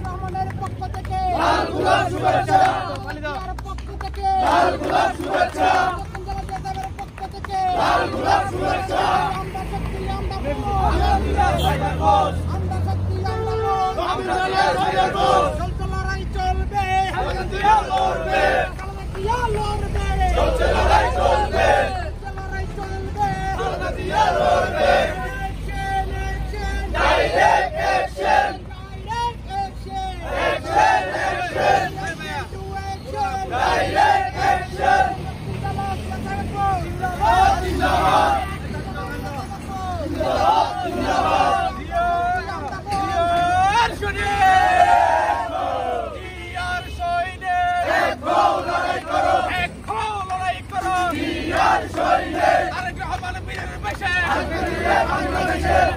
রহমানের পক্ষ থেকে লাল গোলাপ শুভেচ্ছা, পক্ষ থেকে লাল গোলাপ শুভেচ্ছা, পক্ষ থেকে লাল গোলাপ শুভেচ্ছা। আমরা শক্তি আমরা চলছে লড়াই চলবে, চলছে লড়াই চলবে, লড়াই চলবে, লড়বে। Direct action, direct action, action, action, direct action. Zindabad, zindabad, zindabad. Bangsলাদেশের